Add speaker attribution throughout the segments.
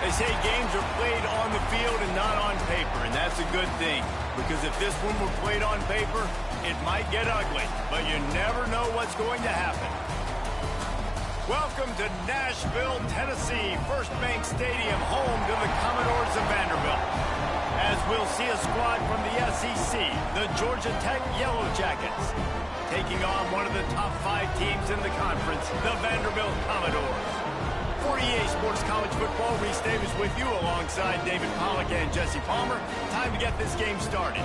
Speaker 1: They say games are played on the field and not on paper, and that's a good thing. Because if this one were played on paper, it might get ugly. But you never know what's going to happen. Welcome to Nashville, Tennessee, First Bank Stadium, home to the Commodores of Vanderbilt. As we'll see a squad from the SEC, the Georgia Tech Yellow Jackets, taking on one of the top 5 teams in the conference, the Vanderbilt Commodores. For EA Sports College Football, Reese Davis with you alongside David Pollack and Jesse Palmer. Time to get this game started.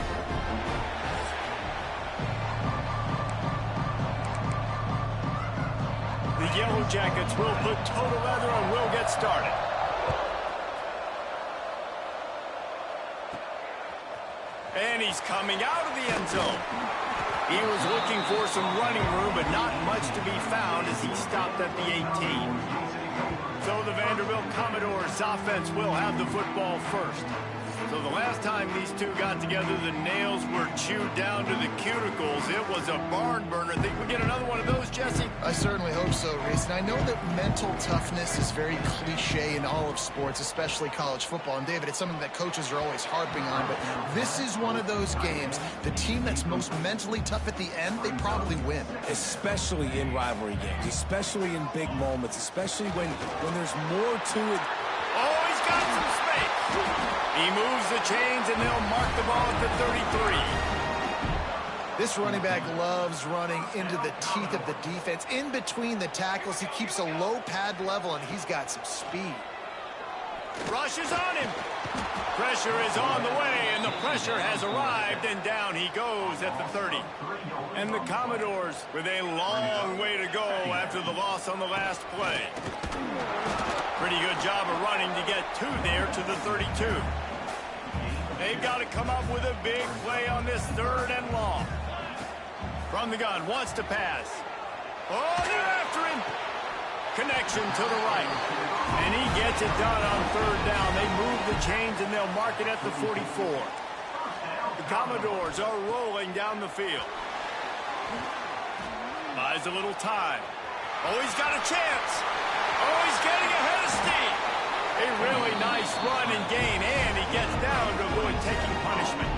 Speaker 1: The Yellow Jackets will put total leather and will get started. And he's coming out of the end zone. He was looking for some running room, but not much to be found as he stopped at the 18. So the Vanderbilt Commodores offense will have the football first. So the last time these two got together, the nails were chewed down to the cuticles. It was a barn burner. Think we get another one of those, Jesse?
Speaker 2: I certainly hope so, Reese. And I know that mental toughness is very cliche in all of sports, especially college football. And, David, it's something that coaches are always harping on. But this is one of those games. The team that's most mentally tough at the end, they probably win.
Speaker 3: Especially in rivalry games, especially in big moments, especially when there's more to it.
Speaker 1: Oh, he's got some space. He moves the chains, and they'll mark the ball at the 33.
Speaker 2: This running back loves running into the teeth of the defense. In between the tackles, he keeps a low pad level, and he's got some speed.
Speaker 1: Rush is on him. Pressure is on the way, and the pressure has arrived, and down he goes at the 30. And the Commodores with a long way to go after the loss on the last play. Pretty good job of running to get 2 there to the 32. They've got to come up with a big play on this 3rd and long. From the gun, wants to pass. Oh, they're after him. Connection to the right. And he gets it done on 3rd down. They move the chains, and they'll mark it at the 44. The Commodores are rolling down the field. Buys a little time. Oh, he's got a chance. Oh, he's getting ahead of steam. A really nice run and gain, and he gets down to avoid taking punishment.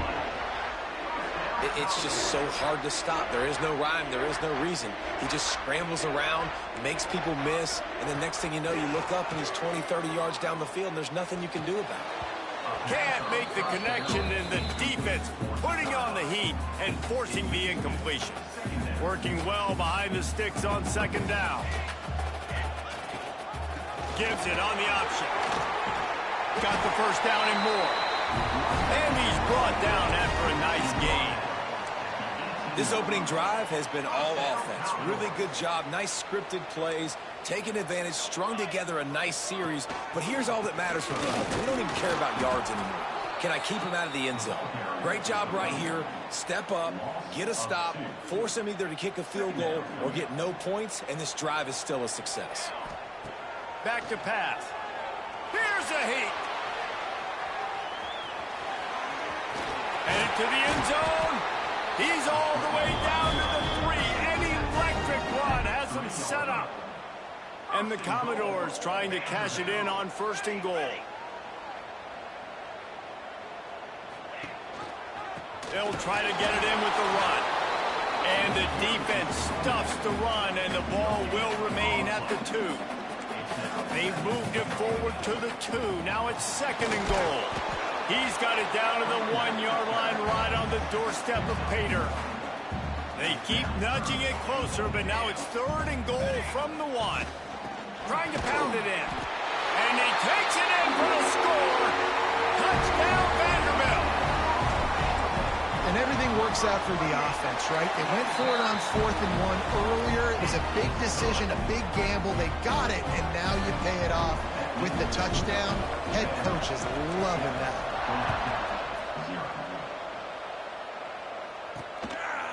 Speaker 3: It's just so hard to stop. There is no rhyme. There is no reason. He just scrambles around, makes people miss, and the next thing you know, you look up and he's 20, 30 yards down the field, and there's nothing you can do about it.
Speaker 1: Can't make the connection, and the defense putting on the heat and forcing the incompletion. Working well behind the sticks on 2nd down. Gives it on the option. Got the 1st down and more. And he's brought down after a nice gain.
Speaker 3: This opening drive has been all offense. Really good job. Nice scripted plays. Taking advantage, strung together a nice series. But here's all that matters for them. We don't even care about yards anymore. Can I keep him out of the end zone? Great job right here. Step up, get a stop, force him either to kick a field goal or get no points, and this drive is still a success.
Speaker 1: Back to pass. Here's a heat. Headed to the end zone. He's all the way down to the 3. An electric run has him set up. And the Commodores trying to cash it in on 1st and goal. They'll try to get it in with the run. And the defense stuffs the run, and the ball will remain at the 2. They've moved it forward to the 2. Now it's 2nd and goal. He's got it down to the 1-yard line right on the doorstep of Pater. They keep nudging it closer, but now it's 3rd and goal from the 1. Trying to pound it in. And he takes it in for the score. Touchdown, Vanderbilt.
Speaker 2: And everything works out for the offense, right? They went for it on 4th and 1 earlier. It was a big decision, a big gamble. They got it, and now you pay it off with the touchdown. Head coach is loving that.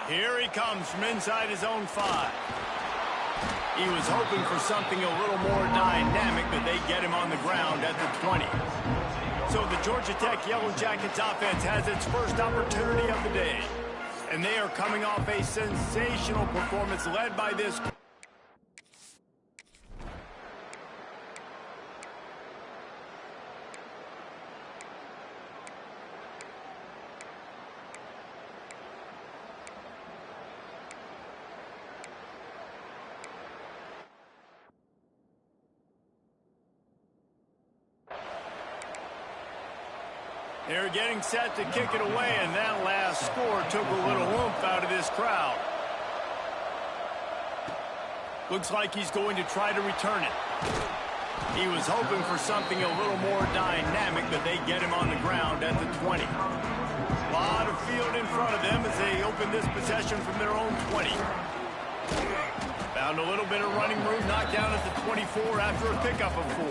Speaker 1: Here he comes from inside his own 5. He was hoping for something a little more dynamic, but they get him on the ground at the 20. So the Georgia Tech Yellow Jackets offense has its first opportunity of the day. And they are coming off a sensational performance led by this They're getting set to kick it away, and that last score took a little oomph out of this crowd. Looks like he's going to try to return it. He was hoping for something a little more dynamic, but they get him on the ground at the 20. A lot of field in front of them as they open this possession from their own 20. Found a little bit of running room, knocked down at the 24 after a pickup of 4.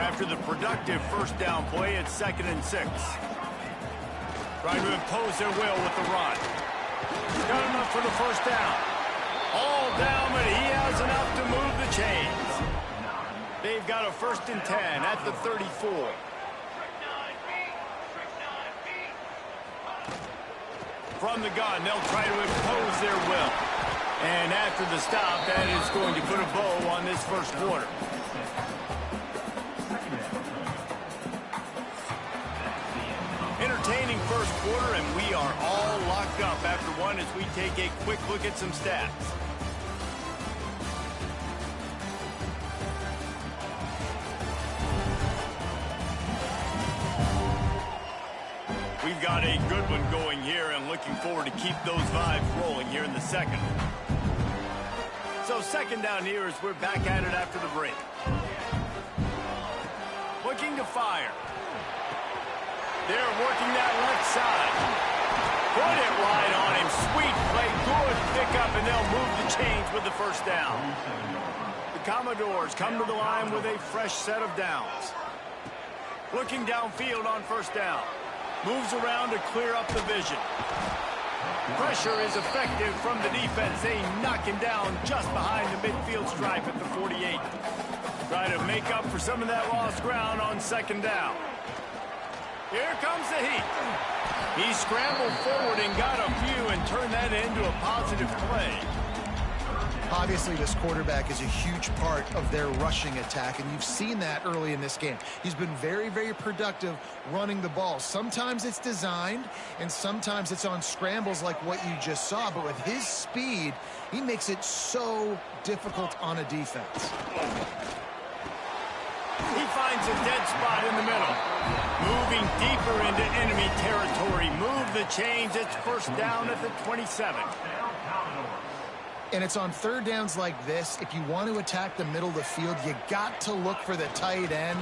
Speaker 1: After the productive first down play, it's 2nd and 6. Trying to impose their will with the run. Got enough for the first down. All down, but he has enough to move the chains. They've got a 1st and 10 at the 34. From the gun, they'll try to impose their will. And after the stop, that is going to put a bow on this first quarter. Entertaining first quarter, and we are all locked up after one as we take a quick look at some stats. We've got a good one going here and looking forward to keep those vibes rolling here in the second. So 2nd down here as we're back at it after the break. Looking to fire. They're working that left side. Put it right on him. Sweet play. Good pickup, and they'll move the chains with the first down. The Commodores come to the line with a fresh set of downs. Looking downfield on first down. Moves around to clear up the vision. Pressure is effective from the defense. They knock him down just behind the midfield stripe at the 48. Try to make up for some of that lost ground on 2nd down. Here comes the heat. He scrambled forward and got a few and turned that into a positive play.
Speaker 2: Obviously, this quarterback is a huge part of their rushing attack, and you've seen that early in this game. He's been very, very productive running the ball. Sometimes it's designed, and sometimes it's on scrambles like what you just saw. But with his speed, he makes it so difficult on a defense.
Speaker 1: He finds a dead spot in the middle. Moving deeper into enemy territory. Move the chains. It's 1st down at the 27.
Speaker 2: And it's on 3rd downs like this. If you want to attack the middle of the field, you got to look for the tight end.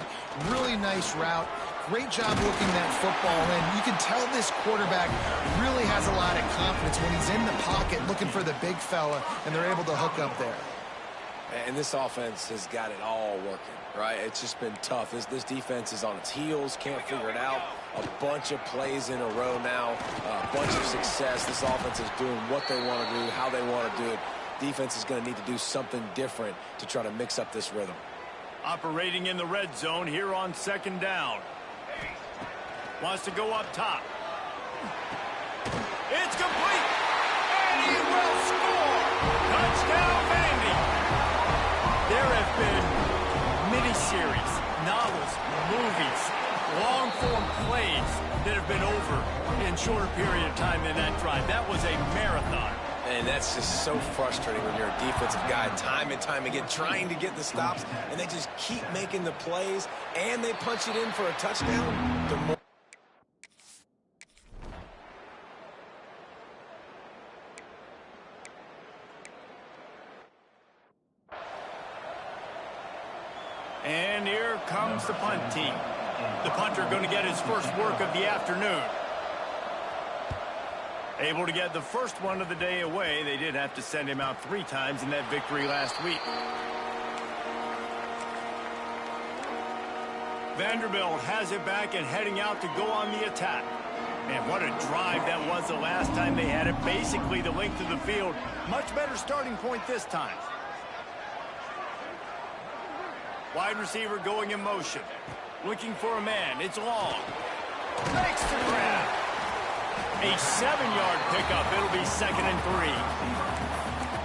Speaker 2: Really nice route. Great job looking that football in. You can tell this quarterback really has a lot of confidence when he's in the pocket looking for the big fella, and they're able to hook up there.
Speaker 3: And this offense has got it all working, right? It's just been tough. This defense is on its heels, can't figure it out. A bunch of plays in a row now, a bunch of success. This offense is doing what they want to do, how they want to do it. Defense is going to need to do something different to try to mix up this rhythm.
Speaker 1: Operating in the red zone here on 2nd down. Wants to go up top. It's complete. And he will score. Touchdown, Vandy. There have been miniseries, novels, movies, long-form plays that have been over in shorter period of time than that drive. That was a marathon.
Speaker 3: And that's just so frustrating when you're a defensive guy time and time again trying to get the stops, and they just keep making the plays, and they punch it in for a touchdown. The more
Speaker 1: and here comes the punt team. The punter going to get his first work of the afternoon. Able to get the first one of the day away. They did have to send him out 3 times in that victory last week. Vanderbilt has it back and heading out to go on the attack. Man, what a drive that was the last time they had it. Basically the length of the field. Much better starting point this time. Wide receiver going in motion. Looking for a man. It's long. Makes the grab. A 7-yard pickup. It'll be 2nd and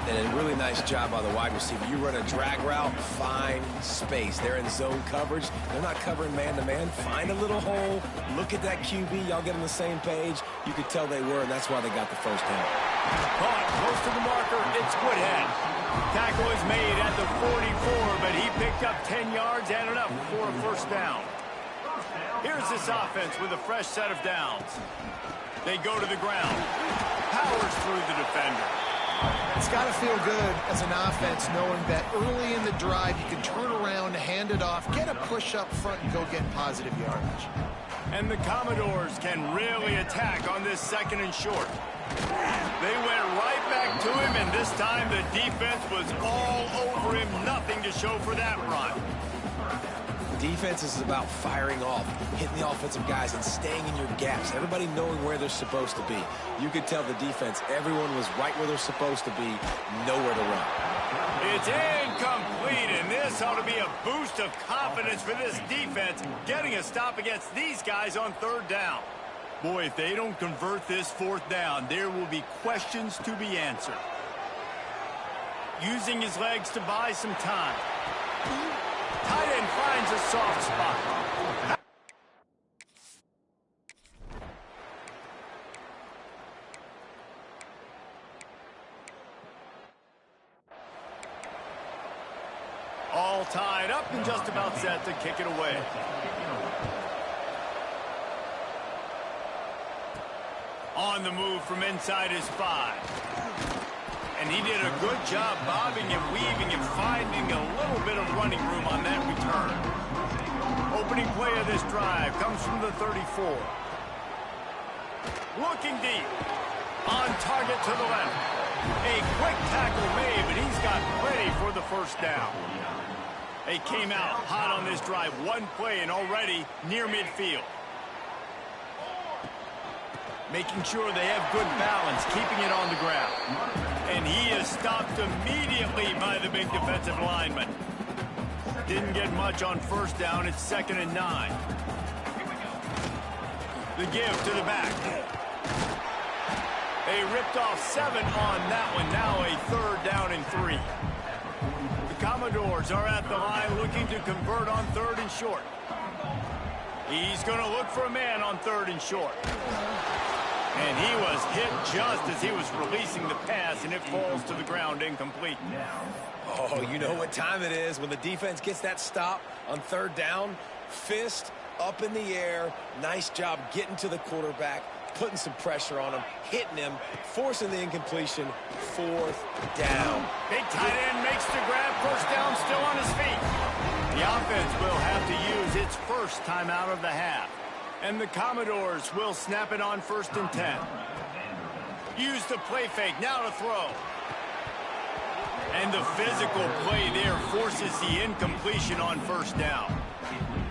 Speaker 1: 3.
Speaker 3: And a really nice job by the wide receiver. You run a drag route, find space. They're in zone coverage. They're not covering man-to-man. Find a little hole. Look at that QB. Y'all get on the same page. You could tell they were, and that's why they got the first down.
Speaker 1: Caught close to the marker. It's Woodhead. Tackle is made at the 44, but he picked up 10 yards and enough for a first down. Here's this offense with a fresh set of downs. They go to the ground. Powers through the defender.
Speaker 2: It's got to feel good as an offense knowing that early in the drive you can turn around, hand it off, get a push up front, and go get positive yardage.
Speaker 1: And the Commodores can really attack on this second and short. They went right back to him, and this time the defense was all over him. Nothing to show for that run.
Speaker 3: Defense is about firing off, hitting the offensive guys, and staying in your gaps. Everybody knowing where they're supposed to be. You could tell the defense, everyone was right where they're supposed to be, nowhere to run.
Speaker 1: It's incomplete, and this ought to be a boost of confidence for this defense, getting a stop against these guys on third down. Boy, if they don't convert this fourth down, there will be questions to be answered. Using his legs to buy some time. Tight end finds a soft spot. All tied up and just about set to kick it away. On the move from inside his 5. And he did a good job bobbing and weaving and finding a little bit of running room on that return. Opening play of this drive comes from the 34. Looking deep. On target to the left. A quick tackle made, but he's got plenty for the first down. They came out hot on this drive. One play and already near midfield. Making sure they have good balance, keeping it on the ground. And he is stopped immediately by the big defensive lineman. Didn't get much on first down. It's 2nd and 9. The give to the back. They ripped off 7 on that one. Now a 3rd down and 3. The Commodores are at the line looking to convert on 3rd and short. He's going to look for a man on 3rd and short. And he was hit just as he was releasing the pass, and it falls to the ground incomplete.
Speaker 3: Oh, you know what time it is when the defense gets that stop on 3rd down. Fist up in the air. Nice job getting to the quarterback, putting some pressure on him, hitting him, forcing the incompletion. 4th down.
Speaker 1: Big tight end makes the grab. First down, still on his feet. The offense will have to use its first timeout of the half. And the Commodores will snap it on 1st and 10. Use the play fake, now to throw. And the physical play there forces the incompletion on 1st down.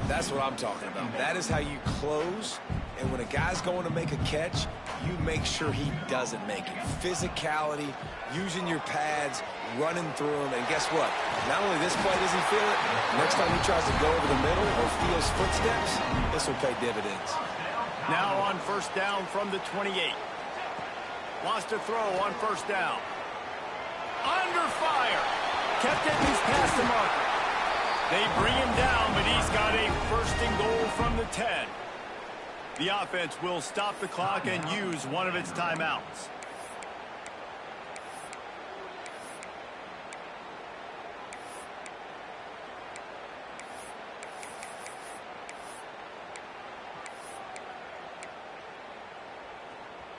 Speaker 3: That's what I'm talking about. That is how you close. And when a guy's going to make a catch, you make sure he doesn't make it. Physicality, using your pads, running through him. And guess what? Not only this play does he feel it, next time he tries to go over the middle or feels footsteps, this will pay dividends.
Speaker 1: Now on 1st down from the 28. Wants to throw on 1st down. Under fire. Kept it, he's past the marker. They bring him down, but he's got a 1st and goal from the 10. The offense will stop the clock and use one of its timeouts.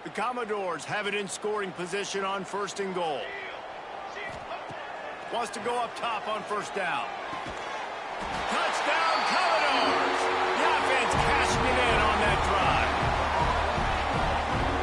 Speaker 1: The Commodores have it in scoring position on 1st and goal. Wants to go up top on 1st down. Touchdown, Commodores! The offense cashing it in on that drive.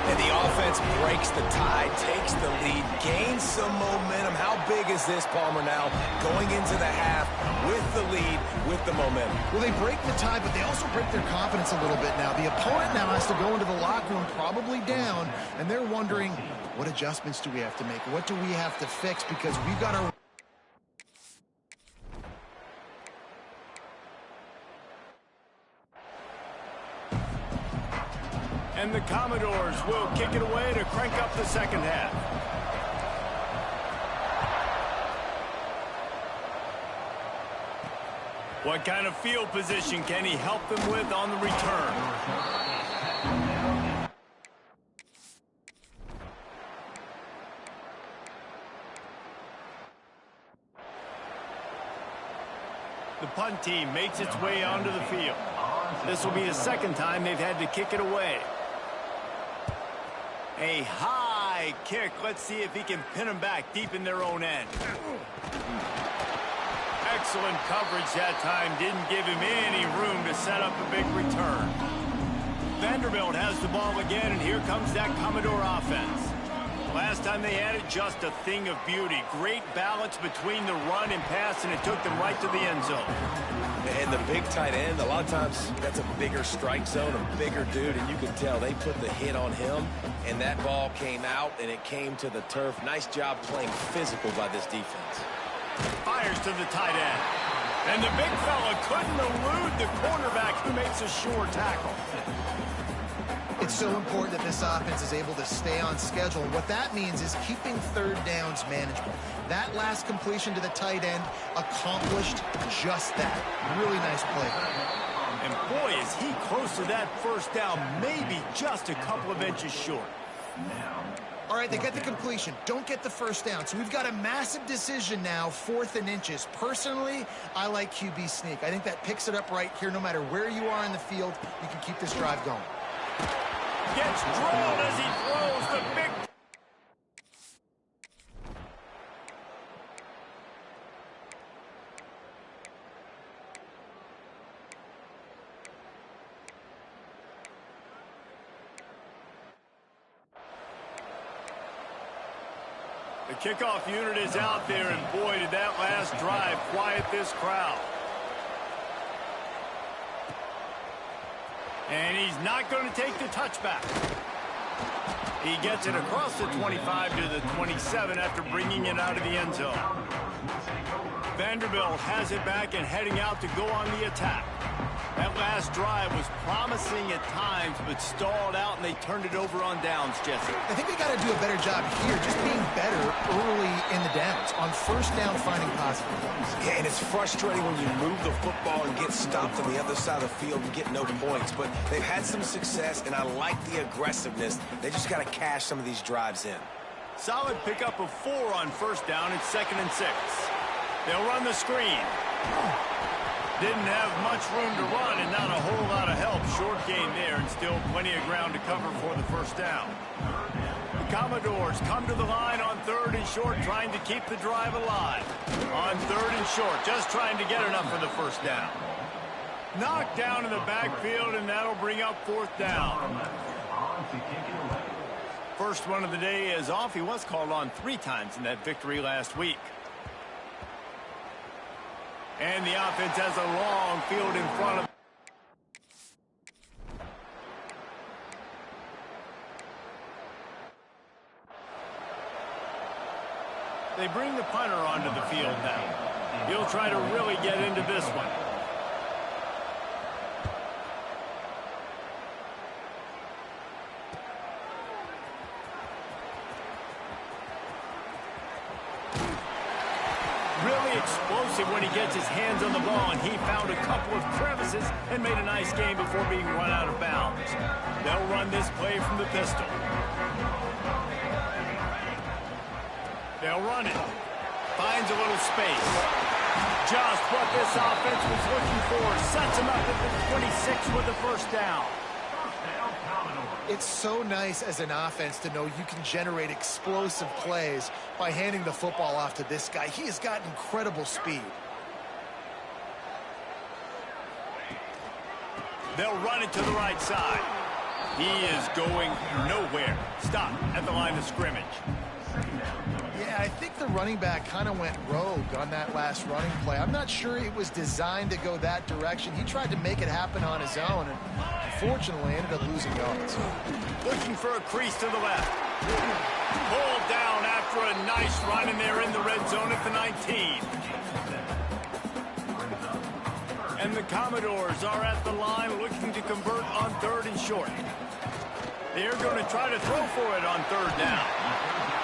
Speaker 3: And the offense breaks the tie, takes the lead, gains some momentum. How big is this, Palmer, now? Going into the half with the lead, with the momentum.
Speaker 2: Well, they break the tie, but they also break their confidence a little bit now. The opponent now has to go into the locker room probably down, and they're wondering, what adjustments do we have to make? What do we have to fix? Because we've got our...
Speaker 1: And the Commodores will kick it away to crank up the second half. What kind of field position can he help them with on the return? The punt team makes its way onto the field. This will be the second time they've had to kick it away. A high kick. Let's see if he can pin them back deep in their own end. Excellent coverage that time. Didn't give him any room to set up a big return. Vanderbilt has the ball again, and here comes that Commodore offense. Last time they had it, just a thing of beauty. Great balance between the run and pass, and it took them right to the end zone.
Speaker 3: And the big tight end, a lot of times that's a bigger strike zone, a bigger dude, and you can tell they put the hit on him, and that ball came out, and it came to the turf. Nice job playing physical by this defense.
Speaker 1: Fires to the tight end. And the big fella couldn't elude the cornerback who makes a sure tackle.
Speaker 2: It's so important that this offense is able to stay on schedule. And what that means is keeping third downs manageable. That last completion to the tight end accomplished just that. Really nice play.
Speaker 1: And boy, is he close to that first down, maybe just a couple of inches short.
Speaker 2: All right, they get the completion. Don't get the first down. So we've got a massive decision now, 4th and inches. Personally, I like QB sneak. I think that picks it up right here. No matter where you are in the field, you can keep this drive going.
Speaker 1: Gets drilled as he throws the big... The kickoff unit is out there, and boy, did that last drive quiet this crowd. And he's not going to take the touchback. He gets it across the 25 to the 27 after bringing it out of the end zone. Vanderbilt has it back and heading out to go on the attack. That last drive was promising at times, but stalled out, and they turned it over on downs, Jesse.
Speaker 2: I think they got to do a better job here, just being better early in the downs. On first down, finding positive plays.
Speaker 3: Yeah, and it's frustrating when you move the football and get stopped on the other side of the field and get no points. But they've had some success, and I like the aggressiveness. They just got to cash some of these drives in.
Speaker 1: Solid pickup of 4 on first down. It's 2nd and 6. They'll run the screen. Didn't have much room to run and not a whole lot of help. Short gain there, and still plenty of ground to cover for the first down. The Commodores come to the line on 3rd and short, trying to keep the drive alive. On 3rd and short, just trying to get enough for the first down. Knocked down in the backfield, and that'll bring up 4th down. First one of the day is off. He was called on 3 times in that victory last week. And the offense has a long field in front of them. They bring the punter onto the field now. He'll try to really get into this one. Explosive when he gets his hands on the ball, and he found a couple of crevices and made a nice game before being run out of bounds. They'll run this play from the pistol. They'll run it. Finds a little space. Just what this offense was looking for. Sets him up at the 26 with the first down.
Speaker 2: It's so nice as an offense to know you can generate explosive plays by handing the football off to this guy. He has got incredible speed.
Speaker 1: They'll run it to the right side. He is going nowhere. Stop at the line of scrimmage.
Speaker 2: Yeah, I think the running back kind of went rogue on that last running play. I'm not sure it was designed to go that direction. He tried to make it happen on his own, and unfortunately ended up losing yards.
Speaker 1: Looking for a crease to the left. Pulled down after a nice run, and they're in the red zone at the 19. And the Commodores are at the line looking to convert on 3rd and short. They're going to try to throw for it on 3rd down.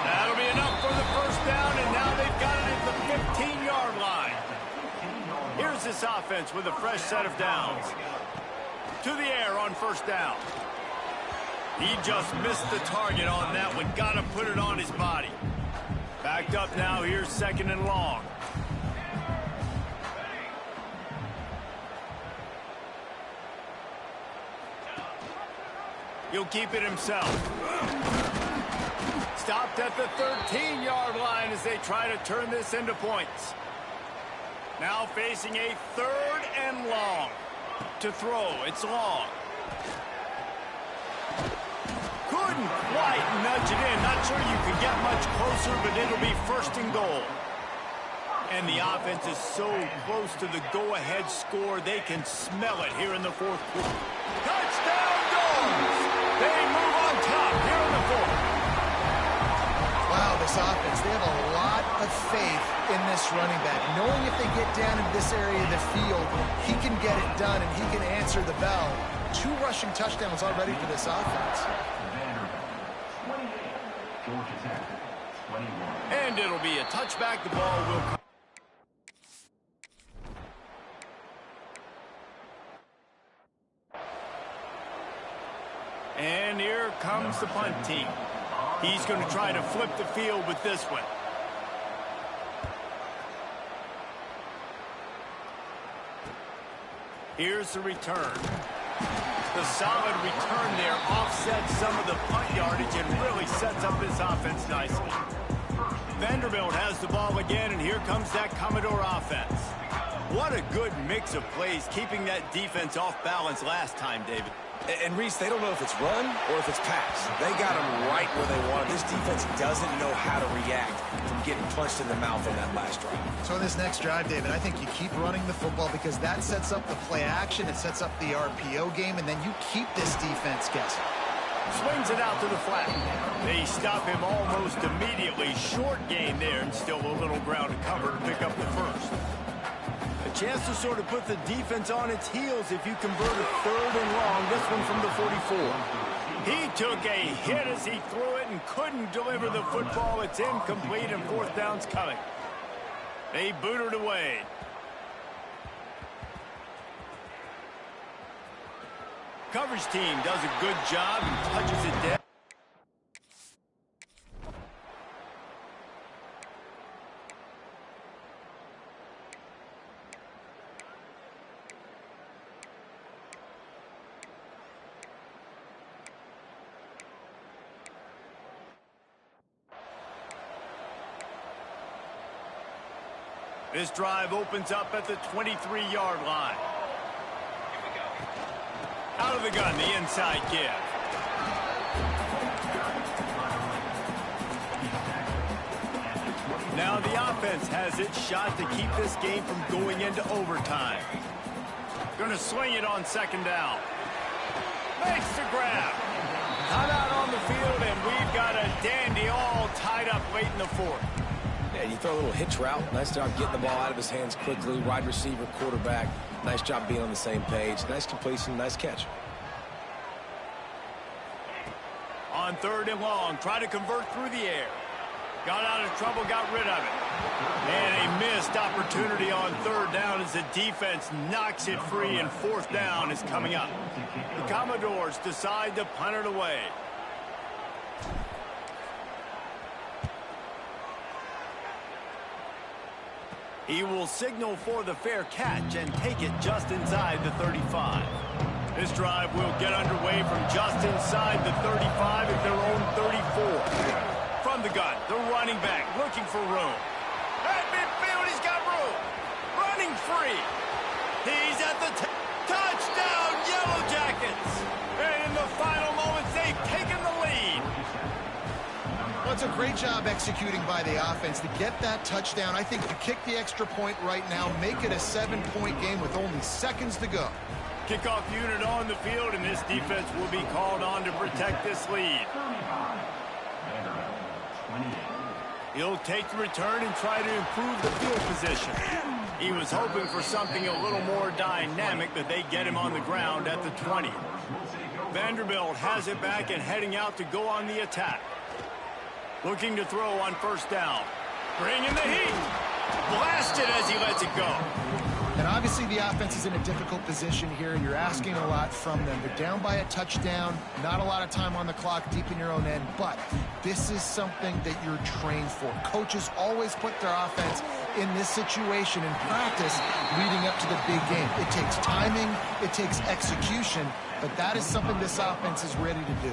Speaker 1: That'll be enough for the first down, and now they've got it at the 15-yard line. Here's this offense with a fresh set of downs. To the air on first down. He just missed the target on that one. Got to put it on his body. Backed up now. Here's 2nd and long. He'll keep it himself. Stopped at the 13-yard line as they try to turn this into points. Now facing a 3rd and long. To throw, it's long. Couldn't quite nudge it in. Not sure you could get much closer, but it'll be 1st and goal. And the offense is so close to the go-ahead score, they can smell it here in the 4th quarter. Touchdown Dogs! They move on top here in the 4th.
Speaker 2: Wow, this offense, they have a lot of faith in this running back. Knowing if they get down in this area of the field, he can get it done and he can answer the bell. 2 rushing touchdowns already for this offense.
Speaker 1: And it'll be a touchback. The ball will come. And here comes the punt team. He's going to try to flip the field with this one. Here's the return. The solid return there offsets some of the punt yardage and really sets up this offense nicely. Vanderbilt has the ball again, and here comes that Commodore offense. What a good mix of plays, keeping that defense off balance last time, David.
Speaker 3: And Reese, they don't know if it's run or if it's pass. They got them right where they want it. This defense doesn't know how to react from getting punched in the mouth on that last drive.
Speaker 2: So in this next drive, David, I think you keep running the football because that sets up the play action, it sets up the RPO game, and then you keep this defense guessing.
Speaker 1: Swings it out to the flat. They stop him almost immediately. Short gain there, and still a little ground to cover to pick up the 1st. A chance to sort of put the defense on its heels if you convert a 3rd and long. This one from the 44. He took a hit as he threw it and couldn't deliver the football. It's incomplete, and 4th down's coming. They boot it away. Coverage team does a good job and touches it down. This drive opens up at the 23-yard line. Out of the gun, the inside give. Now the offense has its shot to keep this game from going into overtime. Going to swing it on 2nd down. Makes the grab. Not out on the field, and we've got a dandy all tied up late in the 4th.
Speaker 3: Yeah, you throw a little hitch route. Nice job getting the ball out of his hands quickly. Wide receiver, quarterback. Nice job being on the same page. Nice completion, nice catch.
Speaker 1: On 3rd and long, try to convert through the air. Got out of trouble, got rid of it. And a missed opportunity on 3rd down as the defense knocks it free, and 4th down is coming up. The Commodores decide to punt it away. He will signal for the fair catch and take it just inside the 35. This drive will get underway from just inside the 35 at their own 34. From the gun, the running back looking for room. At midfield, he's got room. Running free. He's at the touchdown, Yellow Jackets. And in the final moments, they've taken the lead.
Speaker 2: Well, it's a great job executing by the offense to get that touchdown. I think you kick the extra point right now, make it a 7-point game with only seconds to go.
Speaker 1: Kickoff unit on the field, and this defense will be called on to protect this lead. He'll take the return and try to improve the field position. He was hoping for something a little more dynamic, but they get him on the ground at the 20. Vanderbilt has it back and heading out to go on the attack. Looking to throw on 1st down. Bringing the heat. Blasted as he lets it go.
Speaker 2: And obviously the offense is in a difficult position here. You're asking a lot from them. They're down by a touchdown, not a lot of time on the clock, deep in your own end, but this is something that you're trained for. Coaches always put their offense in this situation in practice leading up to the big game. It takes timing, it takes execution, but that is something this offense is ready to do.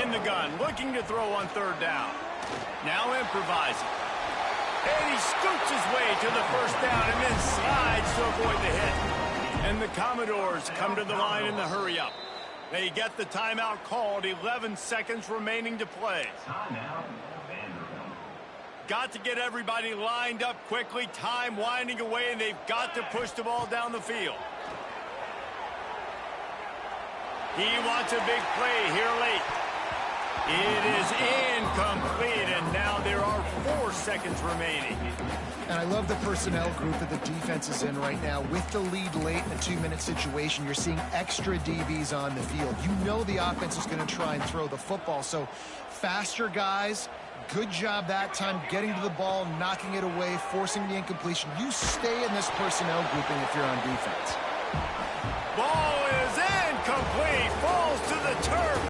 Speaker 1: In the gun, looking to throw on third down. Now improvising. And he scoots his way to the first down and then slides to avoid the hit. And the Commodores come to the line in the hurry-up. They get the timeout called, 11 seconds remaining to play. Got to get everybody lined up quickly, time winding away, and they've got to push the ball down the field. He wants a big play here late. It is incomplete, and now there are 4 seconds remaining.
Speaker 2: And I love the personnel group that the defense is in right now. With the lead late in a 2-minute situation, you're seeing extra DBs on the field. You know the offense is going to try and throw the football. So faster guys, good job that time getting to the ball, knocking it away, forcing the incompletion. You stay in this personnel grouping if you're on defense.
Speaker 1: Ball is incomplete, falls to the turf.